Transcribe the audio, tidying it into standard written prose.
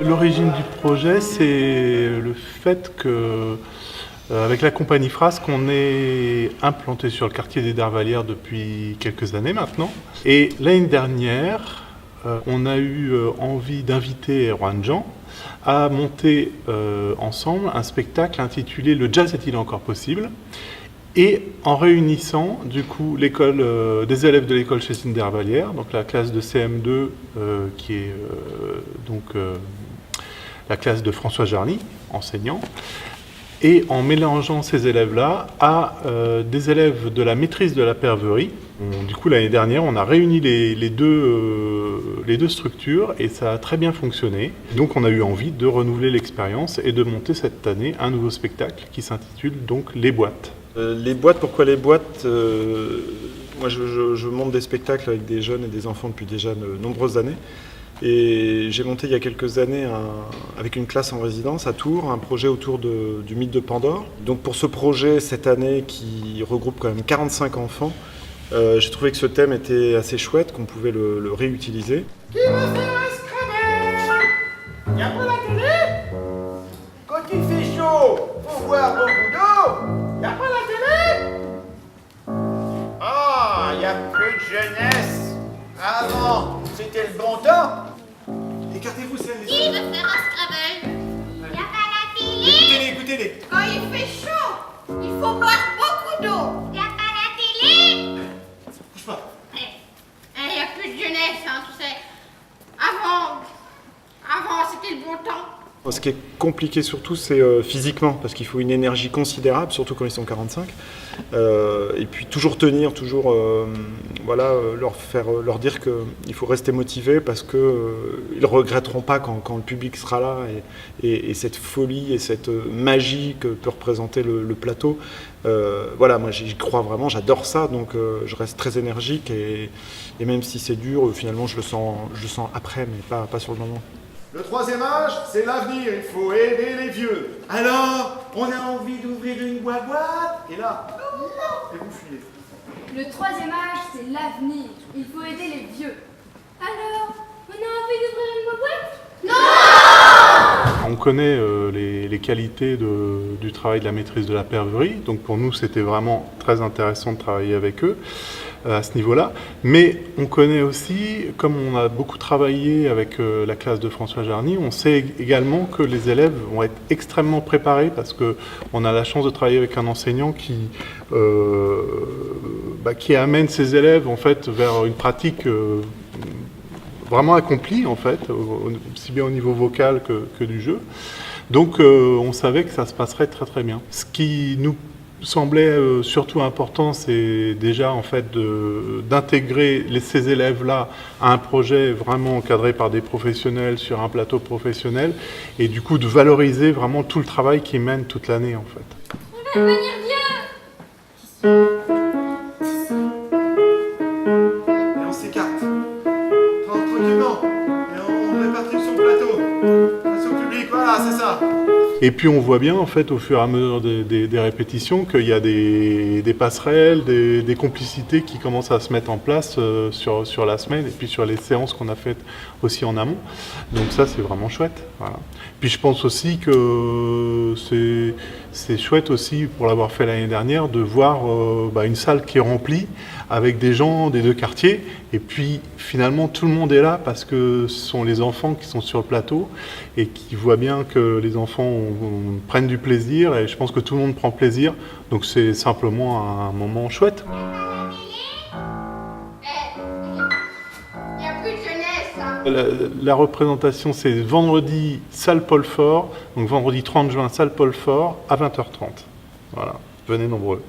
L'origine du projet, c'est le fait que, avec la compagnie Frasque, on est implanté sur le quartier des Dervalières depuis quelques années maintenant. Et l'année dernière, on a eu envie d'inviter Erwan Jean à monter ensemble un spectacle intitulé « Le jazz est-il encore possible ?» et en réunissant du coup l'école, des élèves de l'école Chessine Dervalières, donc la classe de CM2 qui est la classe de François Jarny, enseignant, et en mélangeant ces élèves-là à des élèves de la maîtrise de la perverie. Du coup, l'année dernière, on a réuni les deux structures et ça a très bien fonctionné. Donc, on a eu envie de renouveler l'expérience et de monter cette année un nouveau spectacle qui s'intitule donc Les Boîtes. Les boîtes, pourquoi les boîtes Moi, je monte des spectacles avec des jeunes et des enfants depuis déjà de nombreuses années. Et j'ai monté il y a quelques années, avec une classe en résidence à Tours, un projet autour du mythe de Pandore. Donc pour ce projet, cette année, qui regroupe quand même 45 enfants, j'ai trouvé que ce thème était assez chouette, qu'on pouvait le réutiliser. Qui veut faire un Scrabble? Y'a pas la télé? Quand il fait chaud, faut voir beaucoup d'eau. Y'a pas la télé? Ah, y a plus de jeunesse. Avant, c'était le bon temps. Écartez-vous, celles les Qui veut faire un Scrabble? Y a pas la télé? Écoutez-les. Quand il fait chaud, il faut boire beaucoup d'eau. Y a pas la télé? Bouge pas. Y a plus de jeunesse, hein, tu sais. Avant, c'était le bon temps. Ce qui est compliqué surtout, c'est physiquement, parce qu'il faut une énergie considérable, surtout quand ils sont 45. Et puis toujours tenir, toujours leur dire qu'il faut rester motivé parce qu'ils ne regretteront pas quand le public sera là. Et cette folie et cette magie que peut représenter le plateau, moi j'y crois vraiment, j'adore ça, donc je reste très énergique et même si c'est dur, finalement je le sens après, mais pas sur le moment. Le troisième âge, c'est l'avenir, il faut aider les vieux. Alors, on a envie d'ouvrir une boîte, et là, et vous fuyez. Le troisième âge, c'est l'avenir. Il faut aider les vieux. Alors, on a envie d'ouvrir une boîte? On connaît les qualités du travail de la maîtrise de la perverie, donc pour nous c'était vraiment très intéressant de travailler avec eux à ce niveau-là. Mais on connaît aussi, comme on a beaucoup travaillé avec la classe de François Jarny, on sait également que les élèves vont être extrêmement préparés parce qu'on a la chance de travailler avec un enseignant qui amène ses élèves en fait vers une pratique vraiment accomplie en fait, aussi bien au niveau vocal que du jeu. Donc on savait que ça se passerait très très bien. Ce qui nous semblait surtout important, c'est déjà en fait d'intégrer ces élèves-là à un projet vraiment encadré par des professionnels sur un plateau professionnel et du coup de valoriser vraiment tout le travail qu'ils mènent toute l'année en fait. On va devenir vieux. Et on s'écarte. Tranquillement. Et on répartit sur le plateau. Face au public, voilà, c'est ça. Et puis on voit bien en fait au fur et à mesure des répétitions qu'il y a des passerelles, des complicités qui commencent à se mettre en place sur la semaine et puis sur les séances qu'on a faites aussi en amont. Donc ça c'est vraiment chouette. Voilà. Puis je pense aussi que c'est chouette aussi pour l'avoir fait l'année dernière de voir une salle qui est remplie avec des gens des deux quartiers et puis finalement tout le monde est là parce que ce sont les enfants qui sont sur le plateau et qui voient bien que les enfants prennent du plaisir et je pense que tout le monde prend plaisir donc c'est simplement un moment chouette. Y a plus de jeunesse, hein. La représentation c'est vendredi salle Paul Fort, donc vendredi 30 juin salle Paul Fort à 20h30. Voilà, venez nombreux.